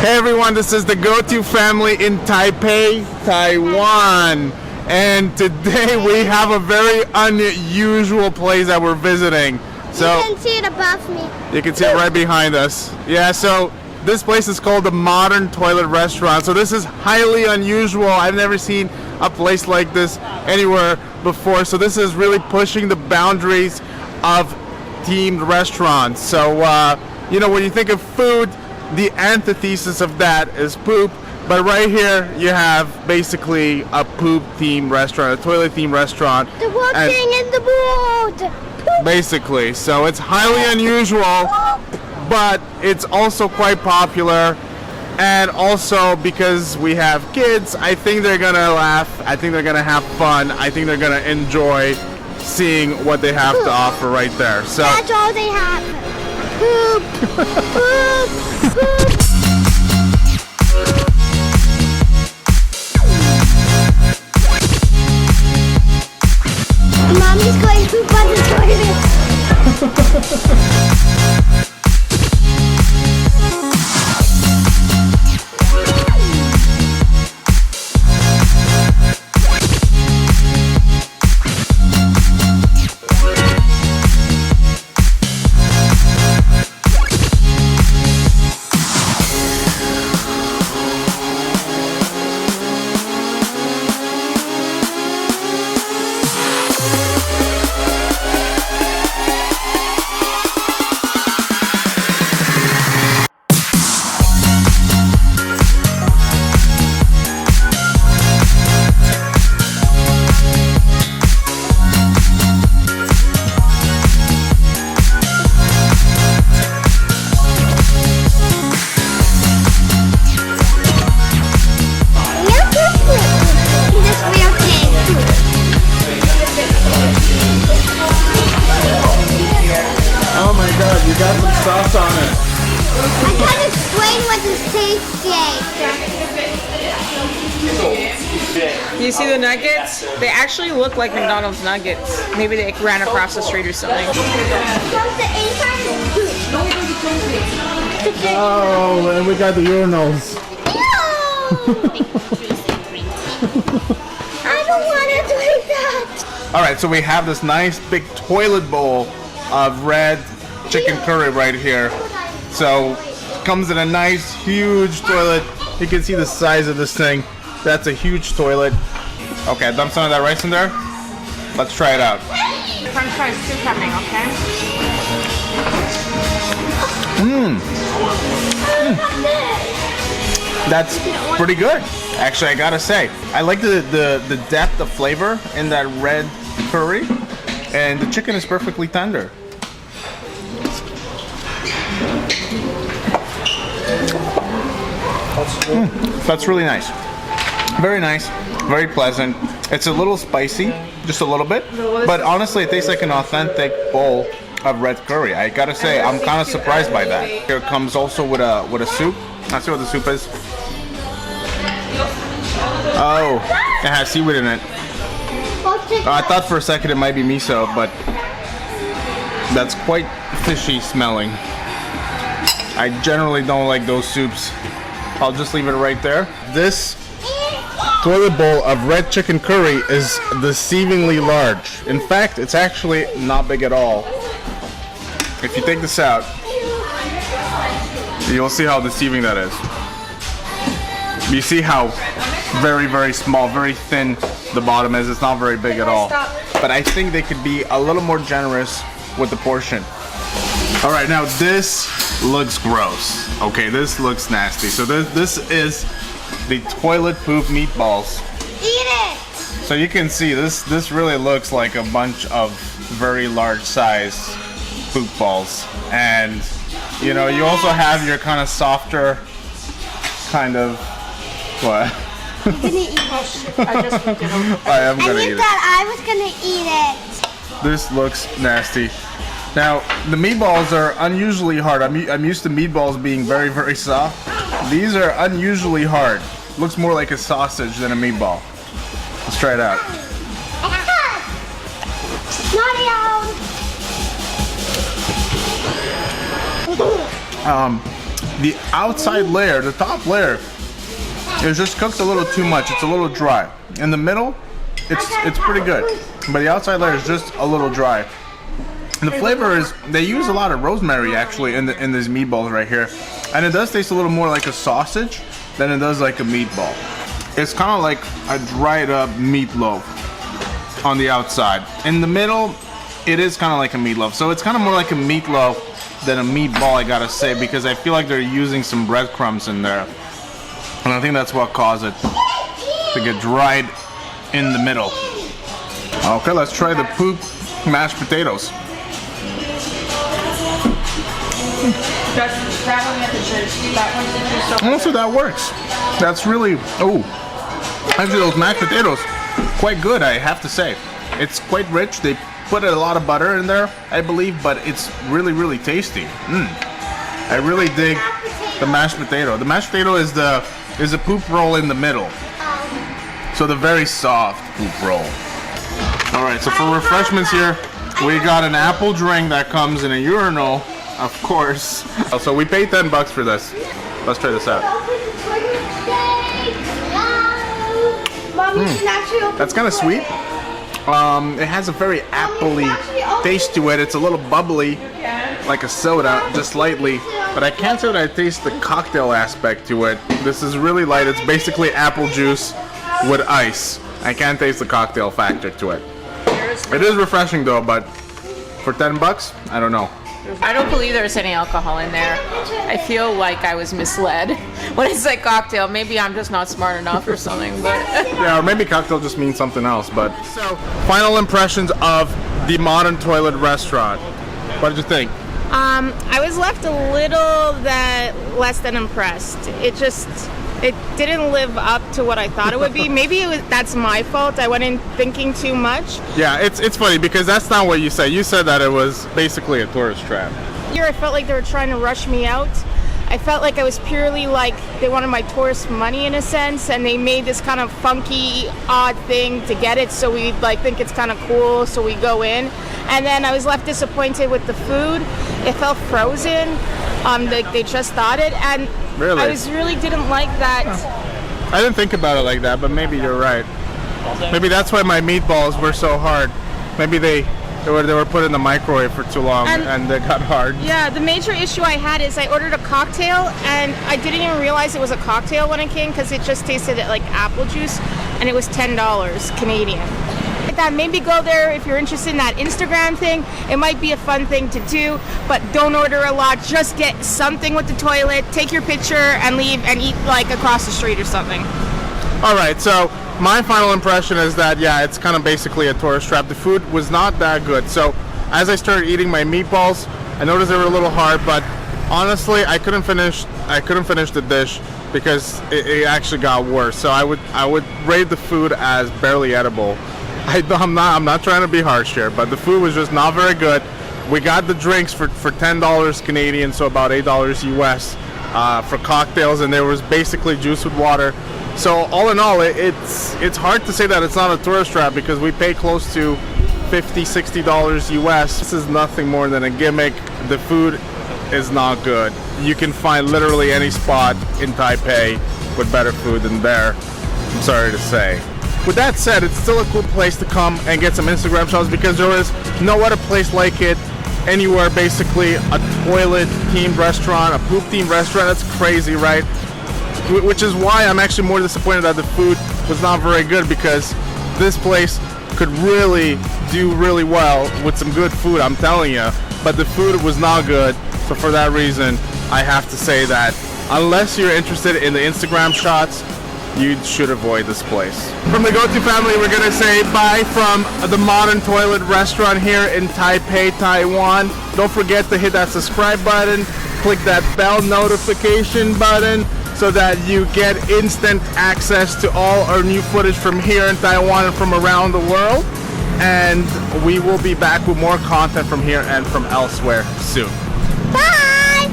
Hey everyone, this is the Go-To family in Taipei, Taiwan. And today we have a very unusual place that we're visiting. So you can see it above me. You can see it right behind us. Yeah, so this place is called the Modern Toliet Restaurant. So this is highly unusual. I've never seen a place like this anywhere before. So this is really pushing the boundaries of themed restaurants. So, when you think of food, the antithesis of that is poop. But right here, you have basically a poop-themed restaurant, a toilet-themed restaurant. The walking in the boat. Basically, so it's highly unusual, but it's also quite popular. And also because we have kids, I think they're gonna laugh. I think they're gonna have fun. I think they're gonna enjoy seeing what they have to offer right there. So that's all they have. Poop, poop, poop. Mommy's going to poop on the toilet. You got some sauce on it. I can't explain what this tastes like. You see the nuggets? They actually look like McDonald's nuggets. Maybe they ran across the street or something. Oh, and we got the urinals. I don't want to do that. All right, so we have this nice big toilet bowl of red chicken curry right here. So comes in a nice huge toilet. You can see the size of this thing. That's a huge toilet. Okay, dump some of that rice in there. Let's try it out. French fries too coming, okay? That's pretty good. Actually, I gotta say, I like the depth of flavor in that red curry, and the chicken is perfectly tender. That's really nice. Very nice. Very pleasant. It's a little spicy, just a little bit, but honestly, it tastes like an authentic bowl of red curry. I gotta say, I'm kind of surprised by that. Here it comes also with a soup. Let's see what the soup is. Oh, it has seaweed in it. I thought for a second it might be miso, but that's quite fishy smelling. I generally don't like those soups. I'll just leave it right there. This toilet bowl of red chicken curry is deceivingly large. In fact, it's actually not big at all. If you take this out, you'll see how deceiving that is. You see how very, very small, very thin the bottom is. It's not very big at all. But I think they could be a little more generous with the portion. All right, now this looks gross. Okay, this looks nasty. So this is the toilet poop meatballs. Eat it. So you can see this really looks like a bunch of very large size poop balls. And you know, you also have your kind of softer kind of what? I'm gonna eat it. I am gonna eat you it. thought I was gonna eat it. This looks nasty. Now, the meatballs are unusually hard. I'm used to meatballs being very, very soft. These are unusually hard. Looks more like a sausage than a meatball. Let's try it out. The outside layer, the top layer, is just cooked a little too much. It's a little dry. In the middle, it's pretty good, but the outside layer is just a little dry. And the flavor is, they use a lot of rosemary actually in these meatballs right here, and it does taste a little more like a sausage than it does like a meatball. It's kind of like a dried up meatloaf on the outside. In the middle, it is kind of like a meatloaf, so it's kind of more like a meatloaf than a meatball, I gotta say, because I feel like they're using some breadcrumbs in there, and I think that's what caused it to get dried in the middle. Okay, let's try the poop mashed potatoes. Also, that works. That's really, oh, actually those mashed potatoes, quite good, I have to say. It's quite rich. They put a lot of butter in there, I believe, but it's really, really tasty. I really dig the mashed potato. The mashed potato is a poop roll in the middle. So the very soft poop roll. All right, so for refreshments here, we got an apple drink that comes in a urinal, of course. So we paid $10 for this. Let's try this out. That's kind of sweet. It has a very appley taste to it. It's a little bubbly, like a soda, just slightly. But I can't say that I taste the cocktail aspect to it. This is really light. It's basically apple juice with ice. I can't taste the cocktail factor to it. It is refreshing though, but for $10, I don't know. I don't believe there's any alcohol in there. I feel like I was misled when I said cocktail. Maybe I'm just not smart enough or something, but yeah, or maybe cocktail just means something else. But so, final impressions of the Modern Toliet Restaurant. What did you think? I was left a little less than impressed. It didn't live up to what I thought it would be. Maybe that's my fault. I went in thinking too much. Yeah, it's funny because that's not what you said. You said that it was basically a tourist trap. Here I felt like they were trying to rush me out. I felt like I was purely like they wanted my tourist money in a sense, and they made this kind of funky, odd thing to get it, so we like think it's kind of cool, so we go in. And then I was left disappointed with the food. It felt frozen. Like they just thawed it, and really? I really didn't like that. I didn't think about it like that, but maybe you're right. Maybe that's why my meatballs were so hard. Maybe they were put in the microwave for too long and they got hard. Yeah, the major issue I had is I ordered a cocktail and I didn't even realize it was a cocktail when it came because it just tasted like apple juice, and it was $10 Canadian. That maybe go there if you're interested in that Instagram thing. It might be a fun thing to do, but don't order a lot. Just get something with the toilet, take your picture, and leave and eat like across the street or something. All right, so my final impression is that, yeah, it's kind of basically a tourist trap. The food was not that good. So as I started eating my meatballs, I noticed they were a little hard, but honestly, I couldn't finish the dish because it actually got worse. So I would rate the food as barely edible. I'm not trying to be harsh here, but the food was just not very good. We got the drinks for $10 Canadian, so about $8 US for cocktails, and there was basically juice with water. So all in all, it's hard to say that it's not a tourist trap because we pay close to $50-$60 US. This is nothing more than a gimmick. The food is not good. You can find literally any spot in Taipei with better food than there, I'm sorry to say. With that said, it's still a cool place to come and get some Instagram shots because there is no other place like it anywhere. Basically, a toilet themed restaurant, a poop themed restaurant. That's crazy, right? Which is why I'm actually more disappointed that the food was not very good, because this place could really do really well with some good food, I'm telling you. But the food was not good, so for that reason, I have to say that unless you're interested in the Instagram shots, you should avoid this place. From the Go-To family, we're gonna say bye from the Modern Toliet Restaurant here in Taipei, Taiwan. Don't forget to hit that subscribe button, click that bell notification button so that you get instant access to all our new footage from here in Taiwan and from around the world. And we will be back with more content from here and from elsewhere soon. Bye!